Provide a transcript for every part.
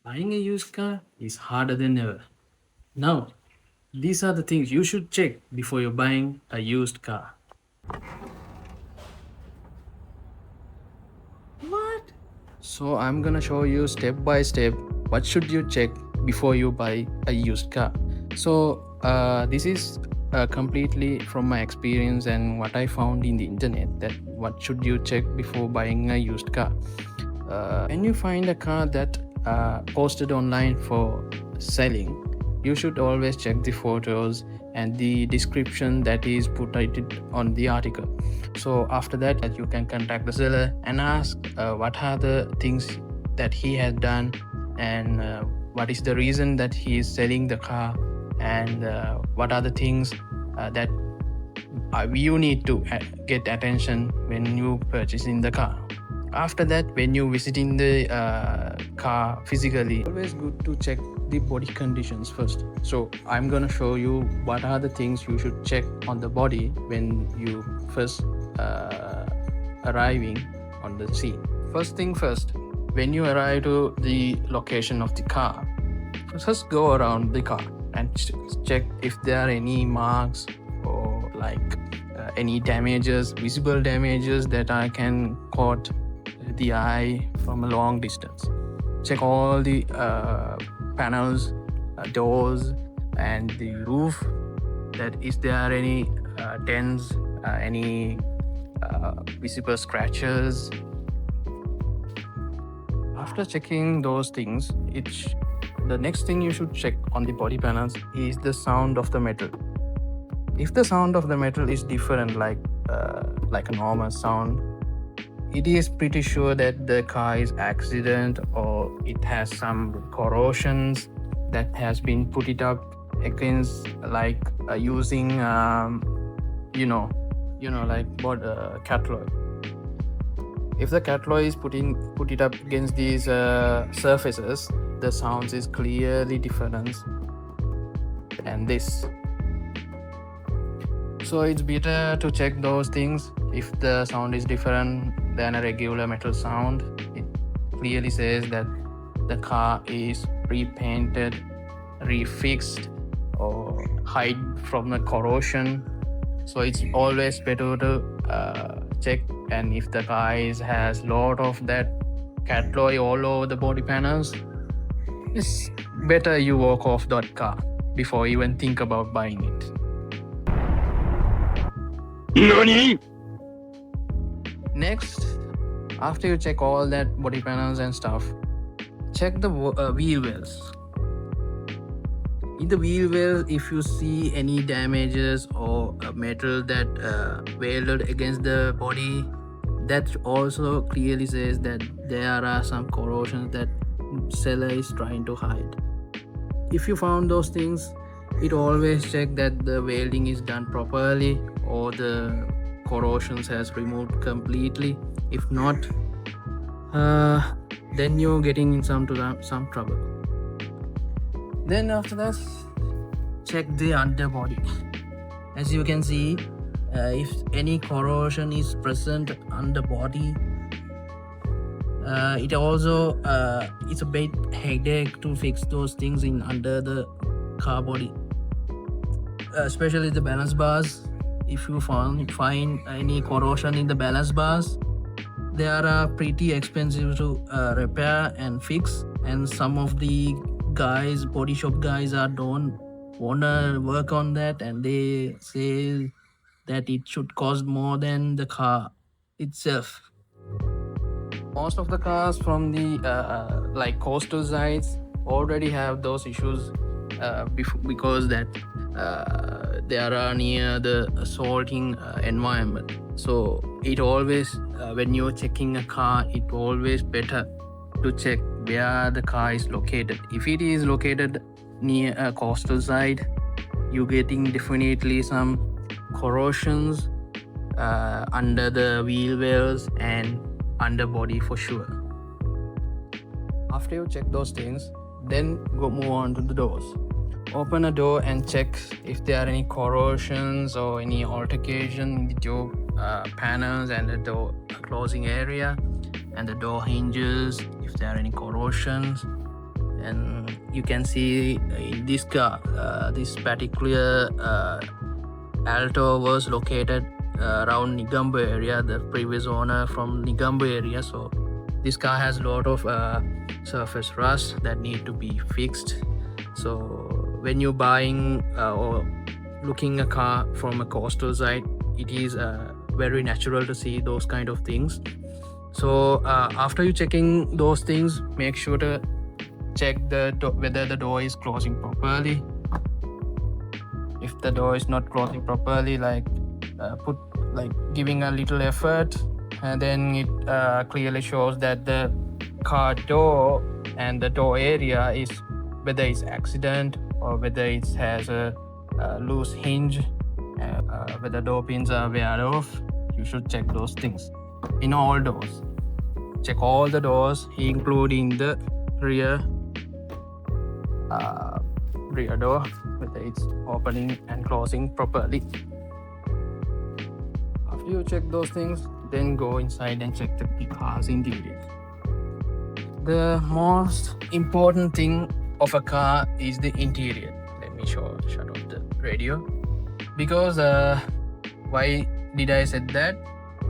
Buying a used car is harder than ever. Now, these are the things you should check before you're buying a used car. What? So I'm gonna show you step by step what should you check before you buy a used car. So this is completely from my experience and what I found in the internet, that what should you check before buying a used car. When you find a car that posted online for selling, you should always check the photos and the description that is put it on the article. So after that, you can contact the seller and ask what are the things that he has done, and what is the reason that he is selling the car, and what are the things that you need to get attention when you purchasing the car. After that, when you visiting the car physically, always good to check the body conditions first. So I'm gonna show you what are the things you should check on the body when you first arriving on the scene. First thing first, when you arrive to the location of the car, first go around the car and check if there are any marks or like any damages, visible damages that I can caught the eye from a long distance. Check all the panels, doors, and the roof. That is there any dents, any visible scratches. After checking those things, the next thing you should check on the body panels is the sound of the metal. If the sound of the metal is different, like a normal sound, it is pretty sure that the car is accident or it has some corrosions that has been put it up against, like using like what catalloy. If the catalloy is put it up against these surfaces, the sounds is clearly different than this. So it's better to check those things. If the sound is different than a regular metal sound, it clearly says that the car is repainted, refixed, or hide from the corrosion. So it's always better to check. And if the car has lot of that catalloy all over the body panels, it's better you walk off that car before you even think about buying it. NANI?! Next, after you check all that body panels and stuff, check the wheel wells. In the wheel wells, if you see any damages or metal that welded against the body, that also clearly says that there are some corrosions that seller is trying to hide. If you found those things, it always check that the welding is done properly or the corrosions has removed completely. If not, then you're getting in some trouble. Then after that, check the underbody. As you can see, if any corrosion is present underbody, it also it's a bit headache to fix those things in under the car body, especially the balance bars. If you find any corrosion in the balance bars, they are pretty expensive to repair and fix, and some of the body shop guys don't wanna work on that, and they say that it should cost more than the car itself. Most of the cars from the like coastal sites already have those issues because that they are near the salting environment. So it always when you're checking a car, it always better to check where the car is located. If it is located near a coastal site, you're getting definitely some corrosions under the wheel wells and underbody for sure. After you check those things, then move on to the doors. Open a door and check if there are any corrosions or any altercation with your panels and the door closing area and the door hinges, if there are any corrosions. And you can see in this car, this particular Alto was located around Nigambo area, the previous owner from Nigambo area. So this car has a lot of surface rust that need to be fixed. So when you're buying or looking a car from a coastal side, it is very natural to see those kind of things. So after you checking those things, make sure to check whether the door is closing properly. If the door is not closing properly, giving a little effort, and then it clearly shows that the car door and the door area is, whether it's accident or whether it has a loose hinge, whether door pins are wear off. You should check those things in all doors. Check all the doors, including the rear door, whether it's opening and closing properly. After you check those things, then go inside and check the car's interior. The most important thing of a car is the interior. Let me shut off the radio. Because why did I say that?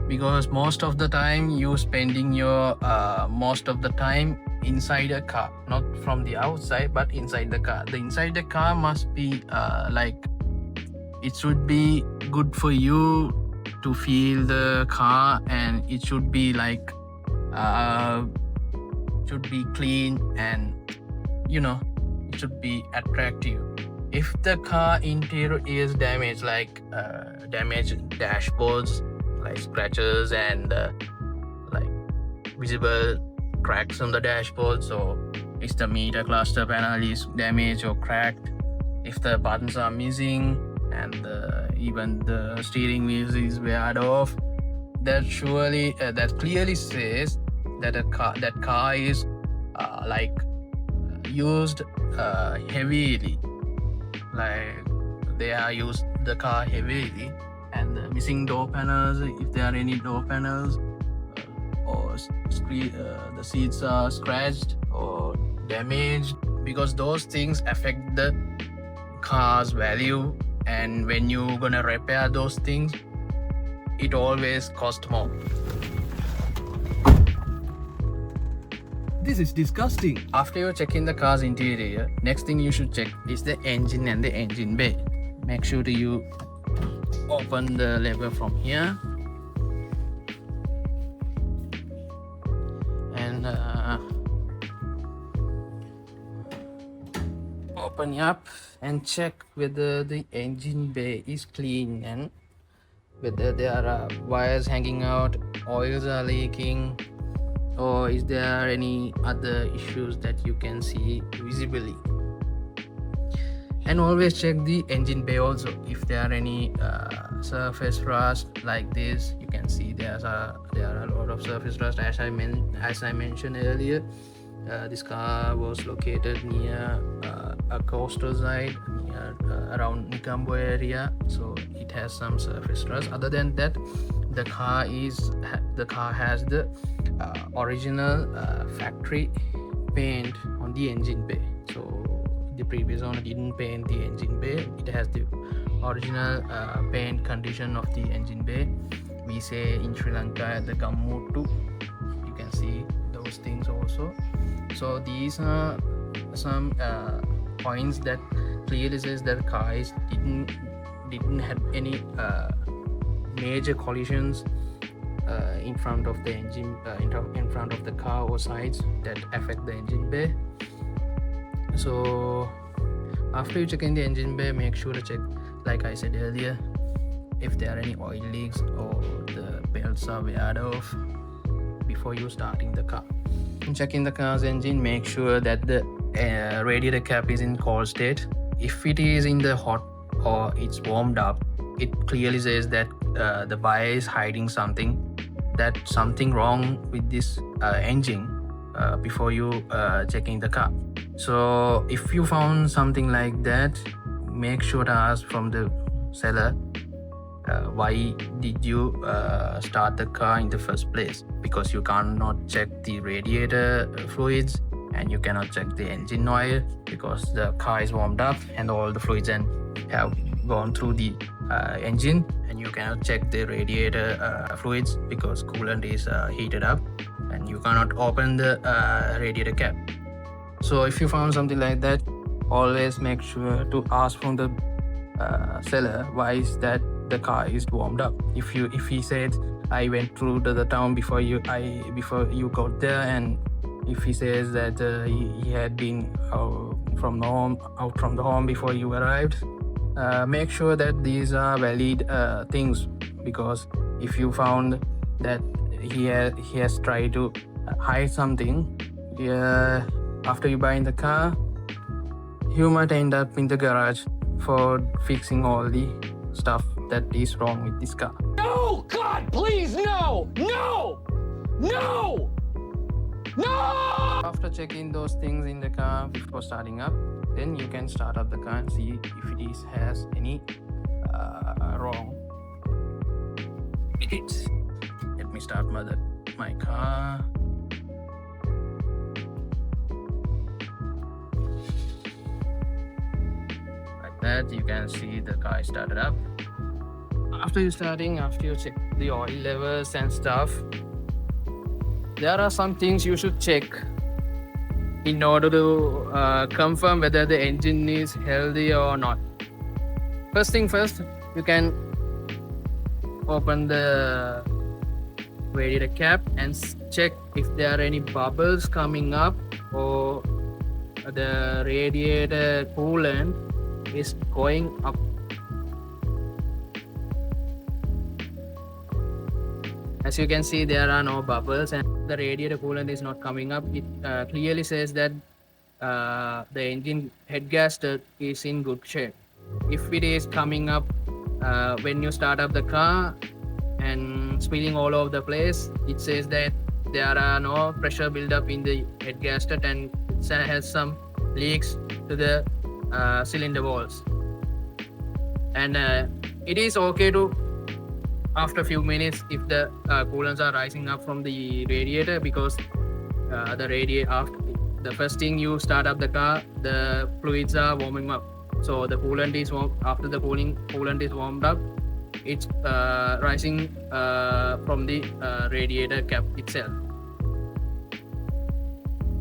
Because most of the time you spending your most of the time inside a car, not from the outside but inside the car. The inside the car must be it should be good for you to feel the car, and it should be should be clean, and it should be attractive. If the car interior is damaged, damaged dashboards, like scratches and visible cracks on the dashboard, so if the meter cluster panel is damaged or cracked, if the buttons are missing, and even the steering wheel is weared off, that clearly says that that car is used heavily, they are used the car heavily. And the missing door panels, if there are any door panels, or the seats are scratched or damaged, because those things affect the car's value, and when you're gonna repair those things, it always costs more. This is disgusting. After you check in the car's interior, next thing you should check is the engine and the engine bay. Make sure that you open the lever from here and open it up and check whether the engine bay is clean and whether there are wires hanging out, oils are leaking, or is there any other issues that you can see visibly. And always check the engine bay also. If there are any surface rust like this, you can see there are a lot of surface rust. As I mentioned earlier, this car was located near a coastal side, near around Nigambo area, so it has some surface rust. Other than that, the car has the original factory paint on the engine bay. So the previous owner didn't paint the engine bay. It has the original paint condition of the engine bay. We say in Sri Lanka the gammutu. You can see those things also. So these are some points that clearly says that cars didn't have any major collisions in front of the engine, in front of the car or sides that affect the engine bay. So after you check in the engine bay, make sure to check, like I said earlier, if there are any oil leaks or the belts are weared off before you starting the car. And checking the car's engine, make sure that the radiator cap is in cold state. If it is in the hot or it's warmed up, it clearly says that the buyer is hiding something wrong with this engine before you checking the car. So if you found something like that, make sure to ask from the seller why did you start the car in the first place, because you cannot check the radiator fluids and you cannot check the engine oil because the car is warmed up and all the fluids and have gone through the engine, and you cannot check the radiator fluids because coolant is heated up, and you cannot open the radiator cap. So if you found something like that, always make sure to ask from the seller why is that the car is warmed up. If he said I went through to the town before you got there, and if he says that he had been out from the home before you arrived, make sure that these are valid things, because if you found that he has tried to hide something, after you buying the car, you might end up in the garage for fixing all the stuff that is wrong with this car. No! God, please, no! No! No! No! After checking those things in the car before starting up, then you can start up the car and see if it has any wrong with it. Let me start my car. Like that, you can see the car started up. After you check the oil levels and stuff, there are some things you should check in order to confirm whether the engine is healthy or not. First thing first, you can open the radiator cap and check if there are any bubbles coming up or the radiator coolant is going up. As you can see, there are no bubbles and the radiator coolant is not coming up. It clearly says that the engine head gasket is in good shape. If it is coming up when you start up the car and spilling all over the place, it says that there are no pressure buildup in the head gasket and it has some leaks to the cylinder walls. And it is okay to, after a few minutes, if the coolants are rising up from the radiator, because the first thing you start up the car, the fluids are warming up. So the coolant is warm. After the coolant is warmed up, it's rising from the radiator cap itself.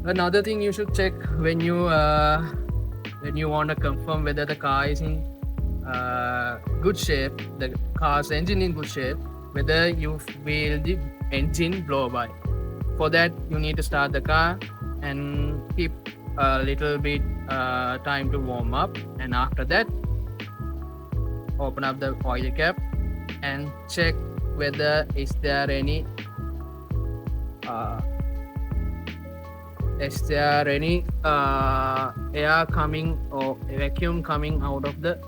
Another thing you should check when you want to confirm whether the car is in good shape, the car's engine in good shape, whether you feel the engine blow by. For that, you need to start the car and keep a little bit time to warm up, and after that, open up the oil cap and check whether is there any air coming or vacuum coming out of the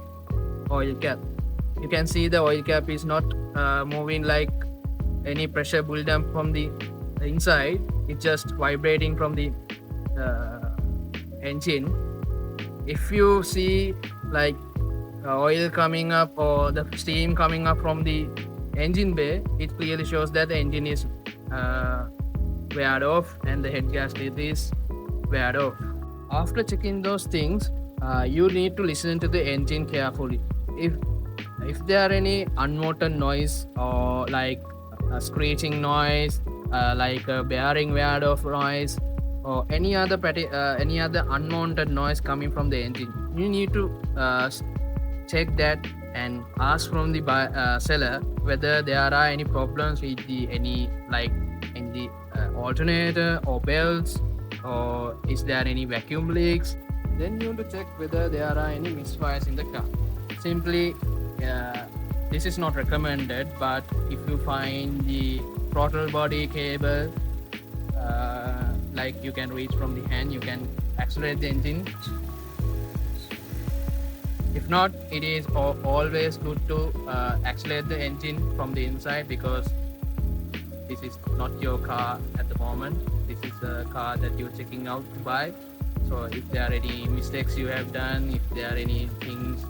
oil cap. You can see the oil cap is not moving like any pressure buildup from the inside. It's just vibrating from the engine. If you see like oil coming up or the steam coming up from the engine bay, it clearly shows that the engine is weared off and the head gasket is weared off. After checking those things, you need to listen to the engine carefully. If there are any unwanted noise or like a screeching noise, like a bearing weared off noise, or any other unwanted noise coming from the engine, you need to check that and ask from the seller whether there are any problems with in the alternator or belts, or is there any vacuum leaks. Then you need to check whether there are any misfires in the car. Simply, this is not recommended, but if you find the throttle body cable, like you can reach from the hand, you can accelerate the engine. If not, it is always good to accelerate the engine from the inside, because this is not your car at the moment. This is a car that you're checking out to buy. So if there are any mistakes you have done, if there are any things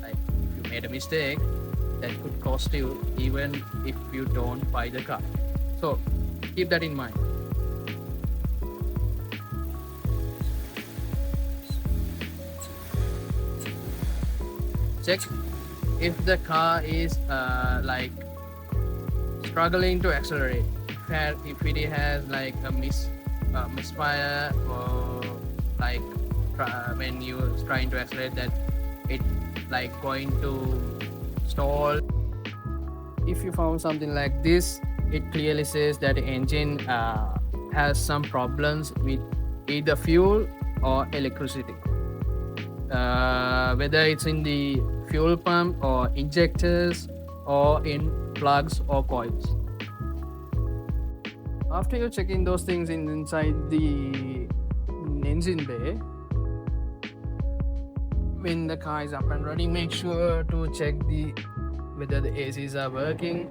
like if you made a mistake, that could cost you even if you don't buy the car. So keep that in mind. check if the car is like struggling to accelerate. If it has like a misfire, or like when you're trying to accelerate, that it like going to stall. If you found something like this, it clearly says that the engine has some problems with either fuel or electricity, whether it's in the fuel pump or injectors or in plugs or coils. After you're checking those things inside the engine bay, when the car is up and running, make sure to check whether the ACs are working.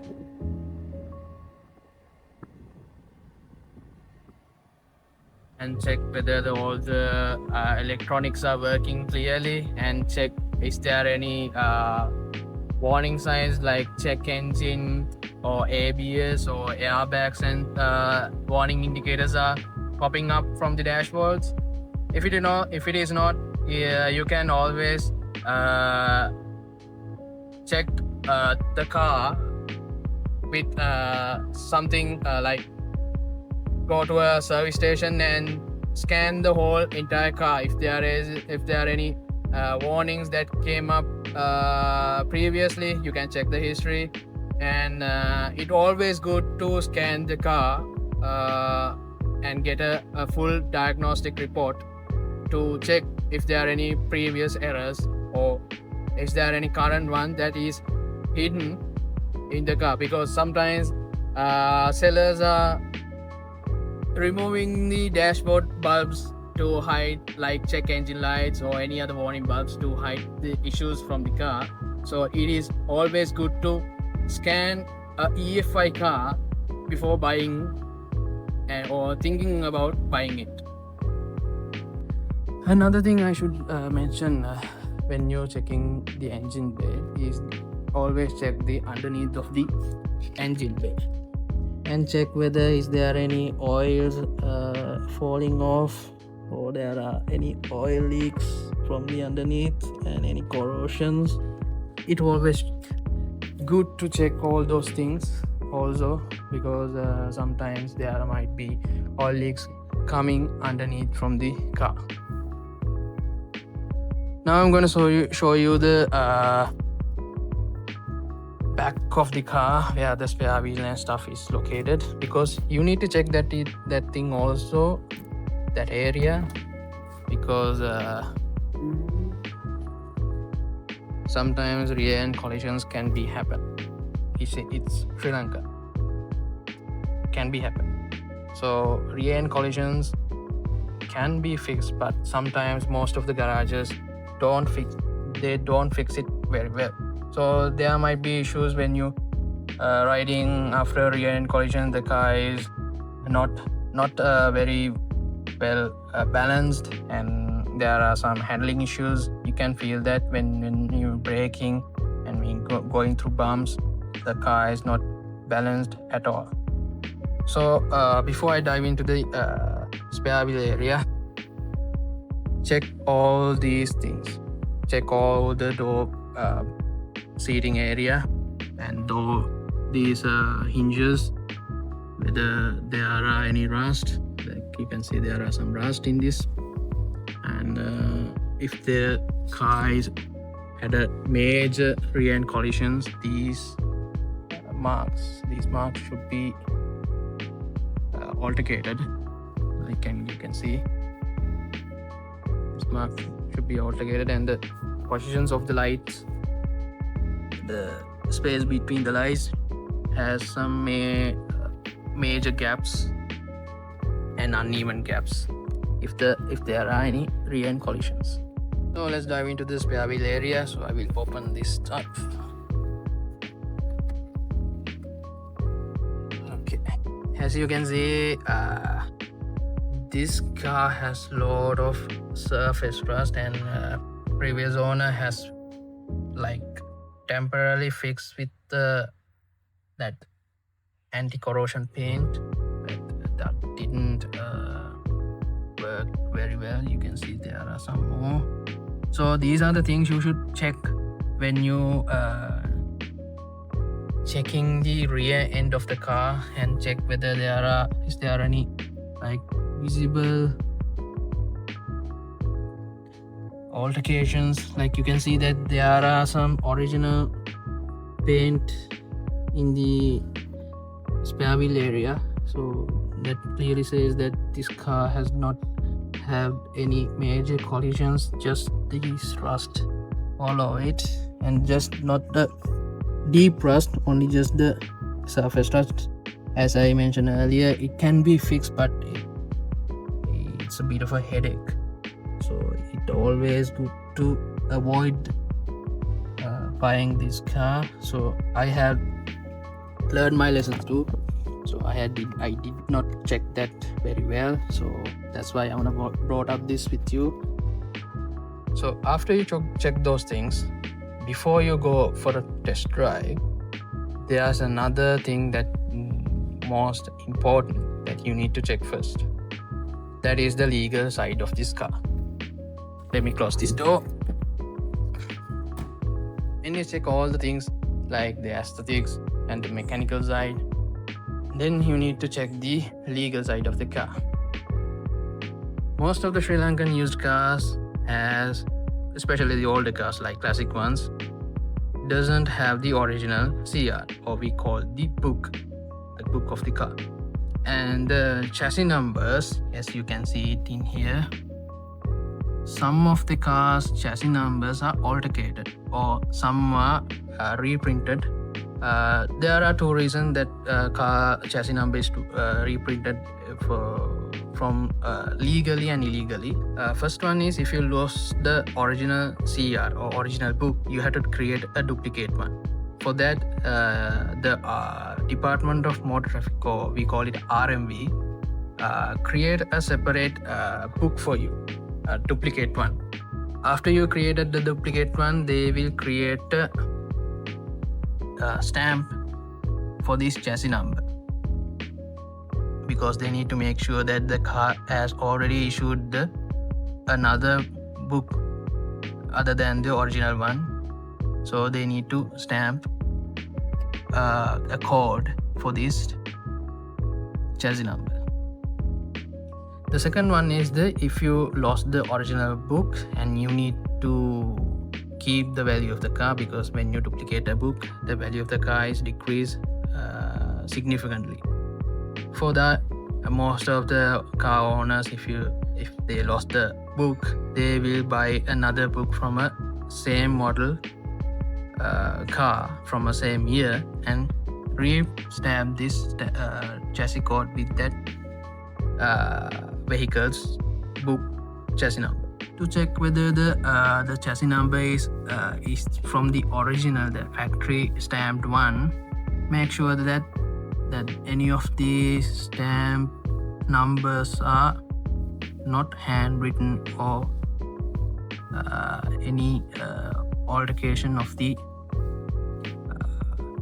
And check whether all the electronics are working clearly, and check is there any warning signs like check engine or ABS or airbags, and warning indicators are popping up from the dashboards. If it is not, you can always check the car with something like go to a service station and scan the whole entire car. If there are any warnings that came up previously, you can check the history. And it's always good to scan the car and get a full diagnostic report to check if there are any previous errors, or is there any current one that is hidden in the car. Because sometimes sellers are removing the dashboard bulbs to hide, like check engine lights or any other warning bulbs, to hide the issues from the car. So it is always good to scan a EFI car before buying or thinking about buying it. Another thing I should mention when you're checking the engine bay is always check the underneath of the engine bay and check whether is there any oils falling off, or there are any oil leaks from the underneath and any corrosions. It always good to check all those things also, because sometimes there might be oil leaks coming underneath from the car. Now I'm going to show you the back of the car where the spare wheel and stuff is located, because you need to check that thing also, that area, because sometimes rear end collisions can be happen. It's Sri Lanka, can be happen. So rear end collisions can be fixed, but sometimes most of the garages don't fix it very well. So there might be issues when you riding after a rear end collision. The car is not very well balanced, and there are some handling issues. You can feel that when you're braking and when going through bumps, the car is not balanced at all. So before I dive into the spare wheel area, check all these things. Check all the door seating area and these hinges, whether there are any rust. Like you can see, there are some rust in this. And if the car had a major rear end collisions, these marks should be altercated. You can see this mark should be altercated, and the positions of the lights, the space between the lights has some major gaps and uneven gaps if there are any rear end collisions. So let's dive into the spare wheel area. So I will open this up. Okay, as you can see, this car has a lot of surface rust, and previous owner has like temporarily fixed with that anti-corrosion paint, but that didn't work very well. You can see there are some more. So these are the things you should check when you checking the rear end of the car and check whether is there any like visible altercations. Like you can see that there are some original paint in the spare wheel area, so that clearly says that this car has not have any major collisions, just this rust all over it, and just not the deep rust, only just the surface rust. As I mentioned earlier, it can be fixed, but it's a bit of a headache, so it always good to avoid buying this car. So I have learned my lessons too, so I did not check that very well, so that's why I want to brought up this with you. So after you check those things, before you go for a test drive, there's another thing that most important that you need to check first. That is the legal side of this car. Let me close this door. When you check all the things like the aesthetics and the mechanical side, then you need to check the legal side of the car. Most of the Sri Lankan used cars has, especially the older cars like classic ones, doesn't have the original CR, or we call the book of the car. And the chassis numbers, as you can see it in here, some of the cars chassis numbers are altercated or some are reprinted. There are two reasons that car chassis number is reprinted from legally and illegally. First one is, if you lost the original CR or original book, you have to create a duplicate one. For that, the Department of Motor Traffic, or we call it RMV, create a separate book for you, a duplicate one. After you created the duplicate one, they will create a stamp for this chassis number, because they need to make sure that the car has already issued another book other than the original one. So they need to stamp a code for this chassis number. The second one is if you lost the original book and you need to keep the value of the car, because when you duplicate a book, the value of the car is decreased significantly. For that, most of the car owners, if they lost the book, they will buy another book from a same model car from a same year and re-stamp this chassis code with that vehicle's book chassis number. To check whether the chassis number is from the original, the factory stamped one, make sure that any of these stamp numbers are not handwritten or any altercation of the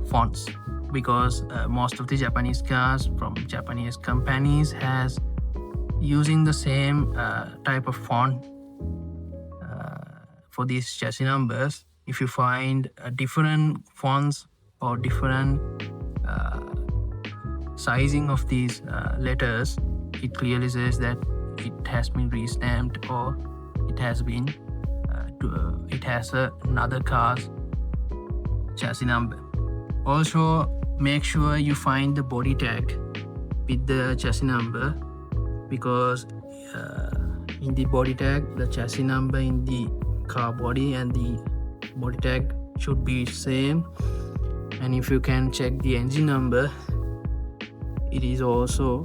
fonts, because most of the Japanese cars from Japanese companies has using the same type of font for these chassis numbers. If you find different fonts or different sizing of these letters, it clearly says that it has been re-stamped or it has been it has another car's chassis number. Also, make sure you find the body tag with the chassis number, because in the body tag, the chassis number in the car body and the body tag should be same. And if you can check the engine number, it is also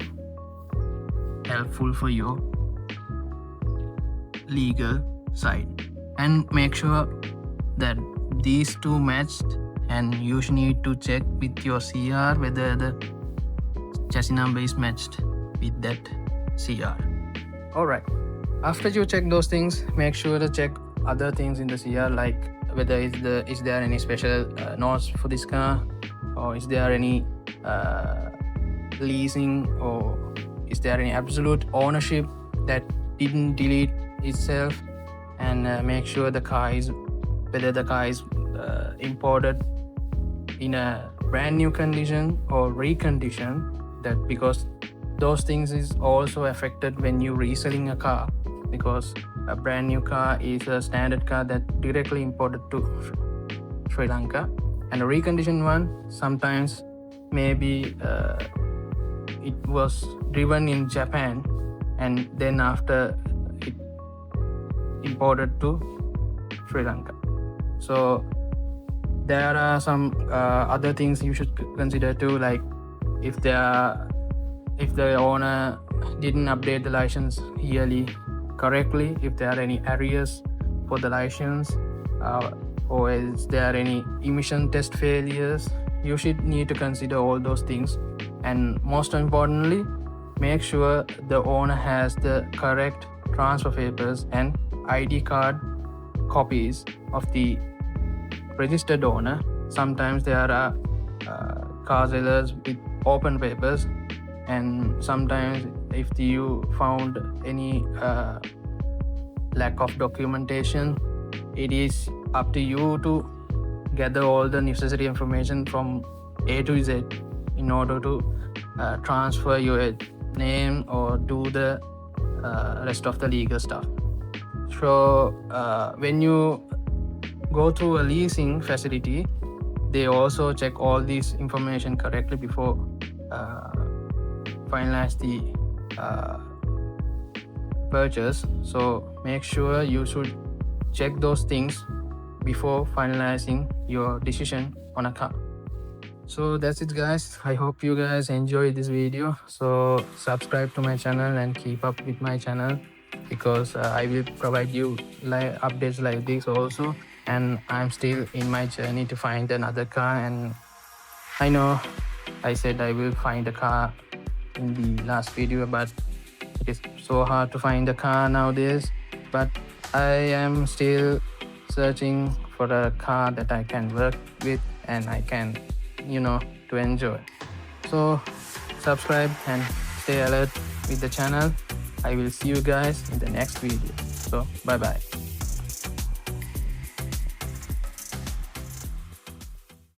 helpful for your legal side. And make sure that these two matched, and you need to check with your CR whether the chassis number is matched with that CR. Alright, after you check those things, make sure to check other things in the CR, like whether is there any special notes for this car, or is there any leasing, or is there any absolute ownership that didn't delete itself, and make sure whether the car is imported in a brand new condition or recondition, that because those things is also affected when you reselling a car, because a brand new car is a standard car that directly imported to Sri Lanka, and a reconditioned one sometimes maybe it was driven in Japan and then after it imported to Sri Lanka. So there are some other things you should consider too, like if the owner didn't update the license yearly correctly, if there are any arrears for the license, or is there any emission test failures, you should need to consider all those things. And most importantly, make sure the owner has the correct transfer papers and ID card copies of the registered owner. Sometimes there are car sellers with open papers, and sometimes if you found any lack of documentation, it is up to you to gather all the necessary information from A to Z in order to transfer your name or do the rest of the legal stuff. So when you go through a leasing facility, they also check all this information correctly before finalize the purchase. So make sure you should check those things before finalizing your decision on a car. So that's it, guys. I hope you guys enjoyed this video. So subscribe to my channel and keep up with my channel, because I will provide you updates like this also. And I'm still in my journey to find another car, and I know I said I will find a car in the last video, but it is so hard to find a car nowadays. But I am still searching for a car that I can work with and I can, to enjoy. So subscribe and stay alert with the channel. I will see you guys in the next video. So bye bye.